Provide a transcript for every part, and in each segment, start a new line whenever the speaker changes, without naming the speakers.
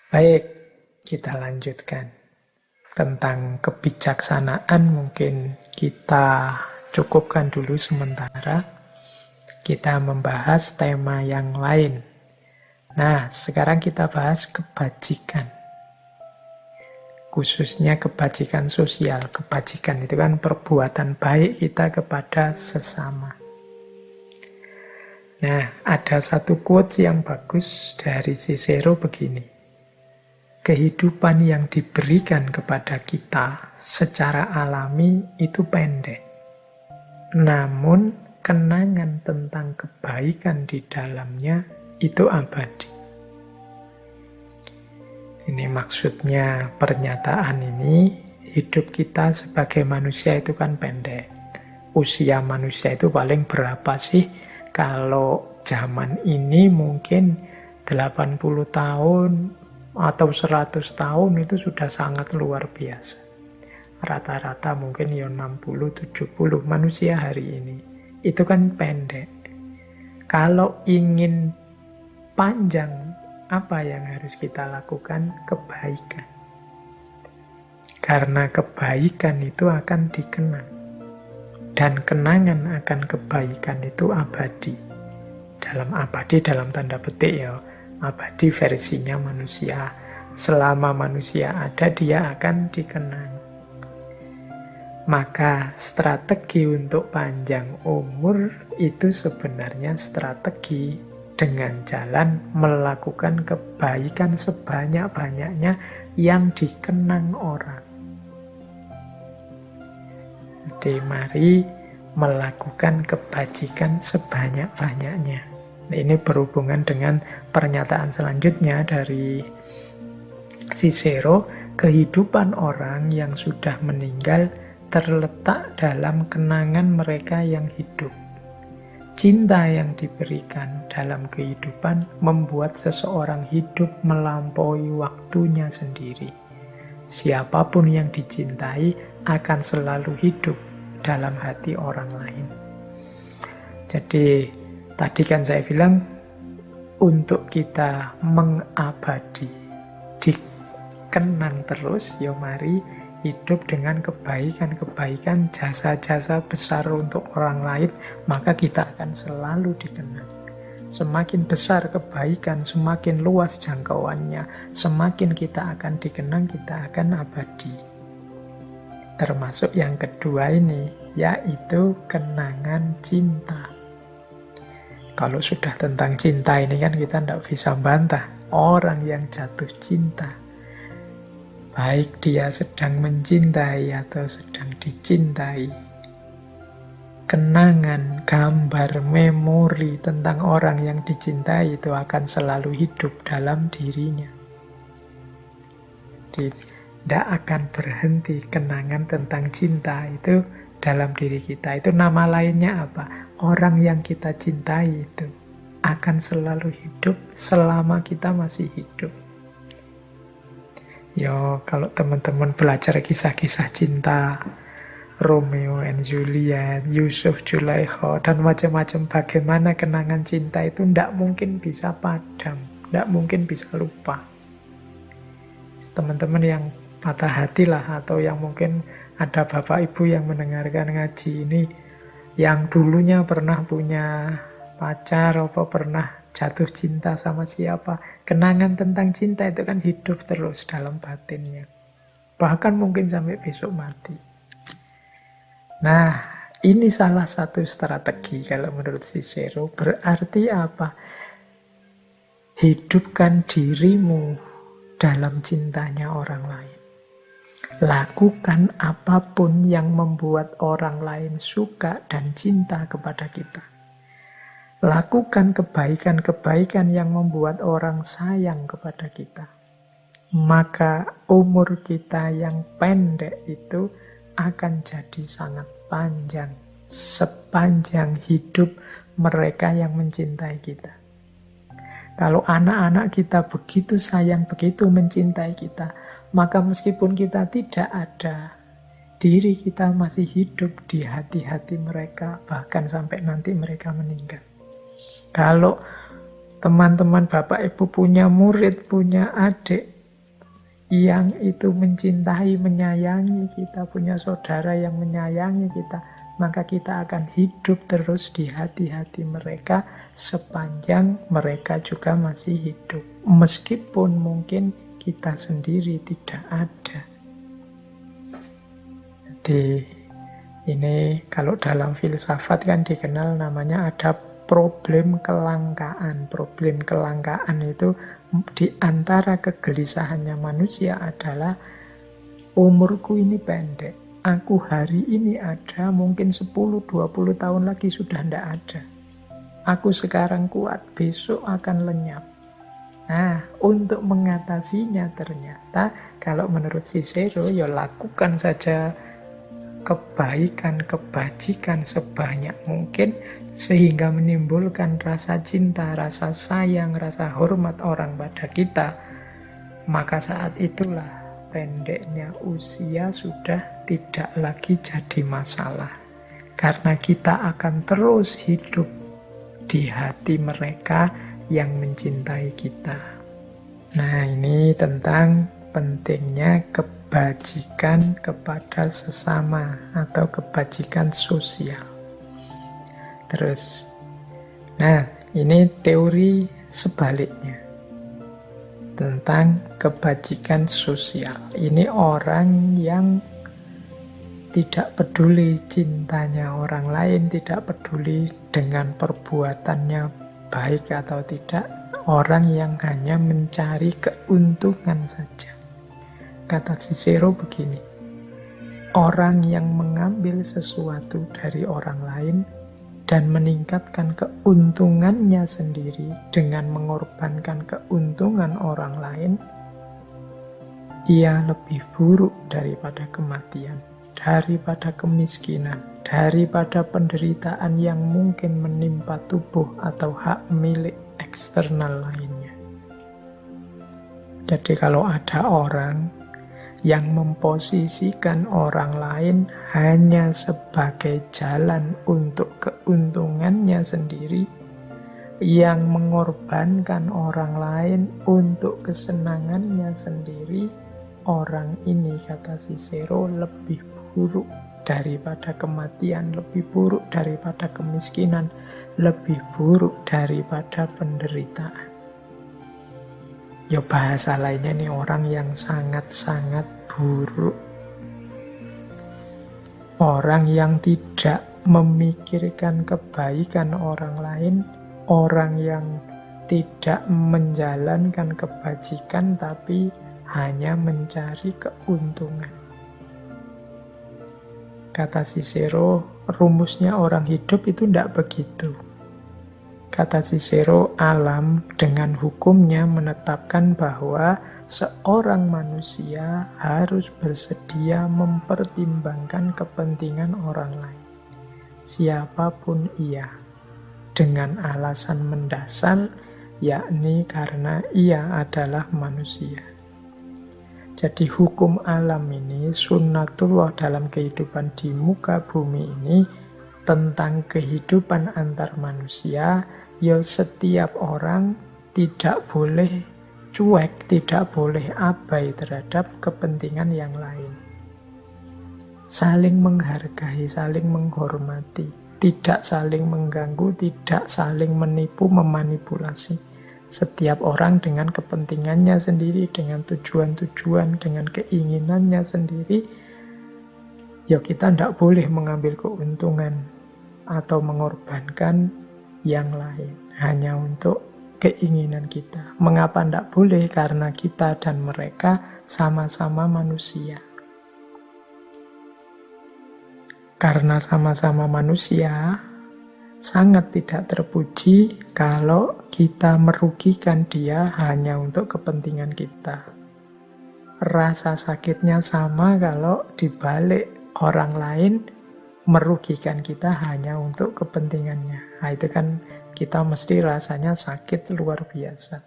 Baik, kita lanjutkan. Tentang kebijaksanaan mungkin kita cukupkan dulu sementara. Kita membahas tema yang lain. Nah, sekarang kita bahas kebajikan. Khususnya kebajikan sosial. Kebajikan itu kan perbuatan baik kita kepada sesama. Nah, ada satu quotes yang bagus dari Cicero begini. Kehidupan yang diberikan kepada kita secara alami itu pendek. Namun, kenangan tentang kebaikan di dalamnya itu abadi. Ini maksudnya pernyataan ini, hidup kita sebagai manusia itu kan pendek. Usia manusia itu paling berapa sih? Kalau zaman ini mungkin 80 tahun atau 100 tahun itu sudah sangat luar biasa. Rata-rata mungkin ya 60-70 manusia hari ini. Itu kan pendek. Kalau ingin panjang, apa yang harus kita lakukan? Kebaikan. Karena kebaikan itu akan dikenang. Dan kenangan akan kebaikan itu abadi. Abadi dalam tanda petik ya. Abadi versinya manusia. Selama manusia ada, dia akan dikenang. Maka strategi untuk panjang umur itu sebenarnya strategi dengan jalan melakukan kebaikan sebanyak-banyaknya yang dikenang orang. Jadi mari melakukan kebajikan sebanyak-banyaknya. Nah, ini berhubungan dengan pernyataan selanjutnya dari Cicero, kehidupan orang yang sudah meninggal terletak dalam kenangan mereka yang hidup. Cinta yang diberikan dalam kehidupan membuat seseorang hidup melampaui waktunya sendiri. Siapapun yang dicintai akan selalu hidup dalam hati orang lain. Jadi, tadi kan saya bilang, untuk kita mengabadi, dikenang terus, ya mari hidup dengan kebaikan-kebaikan, jasa-jasa besar untuk orang lain, maka kita akan selalu dikenang. Semakin besar kebaikan, semakin luas jangkauannya, semakin kita akan dikenang, kita akan abadi. Termasuk yang kedua ini, yaitu kenangan cinta. Kalau sudah tentang cinta ini kan kita tidak bisa bantah. Orang yang jatuh cinta, baik dia sedang mencintai atau sedang dicintai, kenangan, gambar, memori tentang orang yang dicintai itu akan selalu hidup dalam dirinya. Jadi, tidak akan berhenti kenangan tentang cinta itu dalam diri kita. Itu nama lainnya apa? Orang yang kita cintai itu akan selalu hidup selama kita masih hidup. Yo, kalau teman-teman belajar kisah-kisah cinta, Romeo and Juliet, Yusuf Zulaikha, dan macam-macam bagaimana kenangan cinta itu tidak mungkin bisa padam, tidak mungkin bisa lupa. Teman-teman yang patah hati lah, atau yang mungkin ada bapak ibu yang mendengarkan ngaji ini, yang dulunya pernah punya pacar, atau pernah jatuh cinta sama siapa, kenangan tentang cinta itu kan hidup terus dalam batinnya. Bahkan mungkin sampai besok mati. Nah, ini salah satu strategi kalau menurut Cicero. Berarti apa? Hidupkan dirimu dalam cintanya orang lain. Lakukan apapun yang membuat orang lain suka dan cinta kepada kita. Lakukan kebaikan-kebaikan yang membuat orang sayang kepada kita. Maka umur kita yang pendek itu akan jadi sangat panjang, sepanjang hidup mereka yang mencintai kita. Kalau anak-anak kita begitu sayang, begitu mencintai kita, maka meskipun kita tidak ada, diri kita masih hidup di hati-hati mereka, bahkan sampai nanti mereka meninggal. Kalau teman-teman bapak ibu punya murid, punya adik, yang itu mencintai, menyayangi kita, punya saudara yang menyayangi kita, maka kita akan hidup terus di hati-hati mereka sepanjang mereka juga masih hidup. Meskipun mungkin kita sendiri tidak ada. Jadi ini kalau dalam filsafat kan dikenal namanya ada problem kelangkaan. Problem kelangkaan itu di antara kegelisahannya manusia adalah umurku ini pendek. Aku hari ini ada, mungkin 10-20 tahun lagi sudah tidak ada. Aku sekarang kuat, besok akan lenyap. Nah, untuk mengatasinya ternyata kalau menurut Cicero, ya lakukan saja kebaikan, kebajikan sebanyak mungkin sehingga menimbulkan rasa cinta, rasa sayang, rasa hormat orang pada kita. Maka saat itulah pendeknya usia sudah tidak lagi jadi masalah. Karena kita akan terus hidup di hati mereka yang mencintai kita. Nah, ini tentang pentingnya kebajikan kepada sesama atau kebajikan sosial. Terus, nah ini teori sebaliknya tentang kebajikan sosial. Ini orang yang tidak peduli cintanya orang lain, tidak peduli dengan perbuatannya baik atau tidak, orang yang hanya mencari keuntungan saja. Kata Cicero begini, orang yang mengambil sesuatu dari orang lain dan meningkatkan keuntungannya sendiri dengan mengorbankan keuntungan orang lain, ia lebih buruk daripada kematian, daripada kemiskinan, daripada penderitaan yang mungkin menimpa tubuh atau hak milik eksternal lainnya. Jadi kalau ada orang yang memposisikan orang lain hanya sebagai jalan untuk keuntungannya sendiri, yang mengorbankan orang lain untuk kesenangannya sendiri, orang ini, kata Cicero, lebih buruk daripada kematian, lebih buruk daripada kemiskinan, lebih buruk daripada penderitaan. Ya bahasa lainnya nih, orang yang sangat-sangat buruk. Orang yang tidak memikirkan kebaikan orang lain, orang yang tidak menjalankan kebajikan tapi hanya mencari keuntungan. Kata Cicero, rumusnya orang hidup itu tidak begitu. Kata Cicero, alam dengan hukumnya menetapkan bahwa seorang manusia harus bersedia mempertimbangkan kepentingan orang lain, siapapun ia, dengan alasan mendasar, yakni karena ia adalah manusia. Jadi hukum alam ini, sunnatullah dalam kehidupan di muka bumi ini, tentang kehidupan antar manusia, ya setiap orang tidak boleh cuek, tidak boleh abai terhadap kepentingan yang lain. Saling menghargai, saling menghormati, tidak saling mengganggu, tidak saling menipu, memanipulasi. Setiap orang dengan kepentingannya sendiri, dengan tujuan-tujuan, dengan keinginannya sendiri, ya kita tidak boleh mengambil keuntungan atau mengorbankan yang lain hanya untuk keinginan kita. Mengapa tidak boleh? Karena kita dan mereka sama-sama manusia. Karena sama-sama manusia, sangat tidak terpuji kalau kita merugikan dia hanya untuk kepentingan kita. Rasa sakitnya sama kalau dibalik orang lain merugikan kita hanya untuk kepentingannya. Nah, itu kan kita mesti rasanya sakit luar biasa.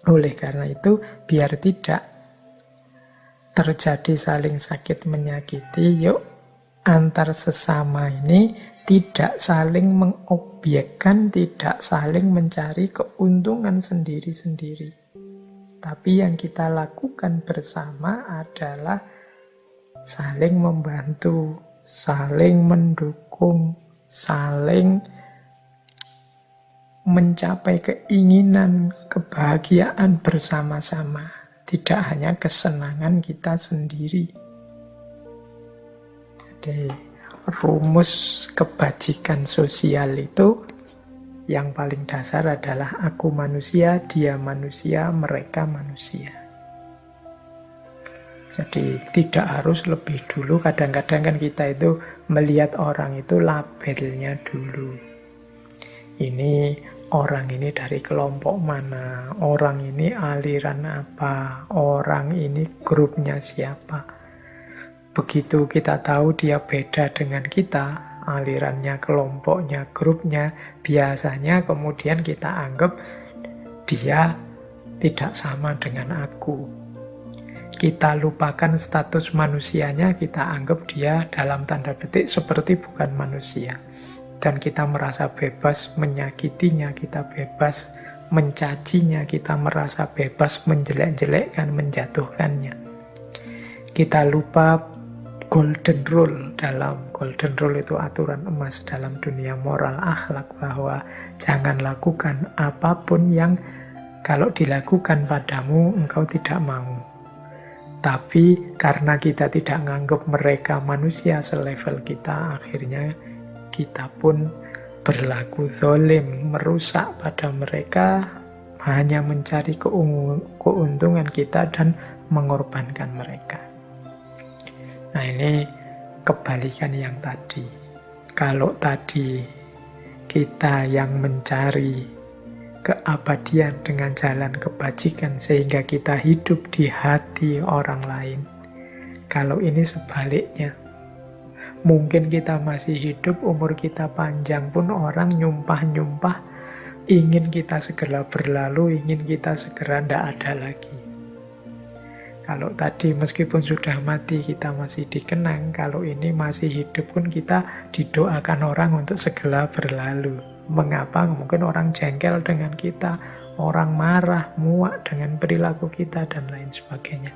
Oleh karena itu, biar tidak terjadi saling sakit menyakiti, yuk antar sesama ini tidak saling mengobjekkan, tidak saling mencari keuntungan sendiri-sendiri. Tapi yang kita lakukan bersama adalah saling membantu, saling mendukung, saling mencapai keinginan, kebahagiaan bersama-sama. Tidak hanya kesenangan kita sendiri. Jadi rumus kebajikan sosial itu yang paling dasar adalah aku manusia, dia manusia, mereka manusia. Jadi tidak harus lebih dulu. Kadang-kadang kan kita itu melihat orang itu labelnya dulu. Ini orang ini dari kelompok mana, orang ini aliran apa, orang ini grupnya siapa. Begitu kita tahu dia beda dengan kita, alirannya, kelompoknya, grupnya, biasanya kemudian kita anggap dia tidak sama dengan aku. Kita lupakan status manusianya, kita anggap dia dalam tanda petik seperti bukan manusia. Dan kita merasa bebas menyakitinya, kita bebas mencacinya, kita merasa bebas menjelek-jelekkan, menjatuhkannya. Kita lupa golden rule. Dalam golden rule itu aturan emas dalam dunia moral akhlak, bahwa jangan lakukan apapun yang kalau dilakukan padamu engkau tidak mau. Tapi karena kita tidak menganggap mereka manusia selevel kita, akhirnya kita pun berlaku zalim, merusak pada mereka, hanya mencari keuntungan kita dan mengorbankan mereka. Nah, ini kebalikan yang tadi. Kalau tadi kita yang mencari keabadian dengan jalan kebajikan sehingga kita hidup di hati orang lain, kalau ini sebaliknya, mungkin kita masih hidup, umur kita panjang pun orang nyumpah-nyumpah ingin kita segera berlalu, ingin kita segera tidak ada lagi. Kalau tadi meskipun sudah mati kita masih dikenang, kalau ini masih hidup pun kita didoakan orang untuk segera berlalu. Mengapa? Mungkin orang jengkel dengan kita, orang marah, muak dengan perilaku kita, dan lain sebagainya.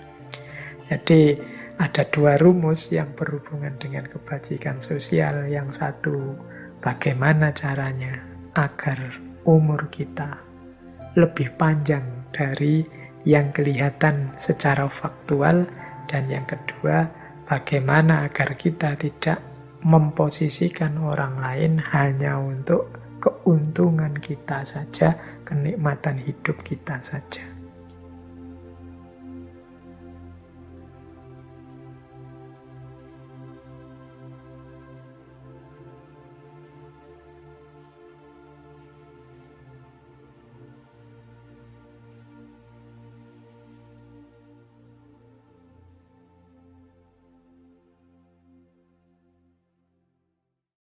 Jadi ada dua rumus yang berhubungan dengan kebajikan sosial. Yang satu, bagaimana caranya agar umur kita lebih panjang dari yang kelihatan secara faktual. Dan yang kedua, bagaimana agar kita tidak memposisikan orang lain hanya untuk keuntungan kita saja, kenikmatan hidup kita saja.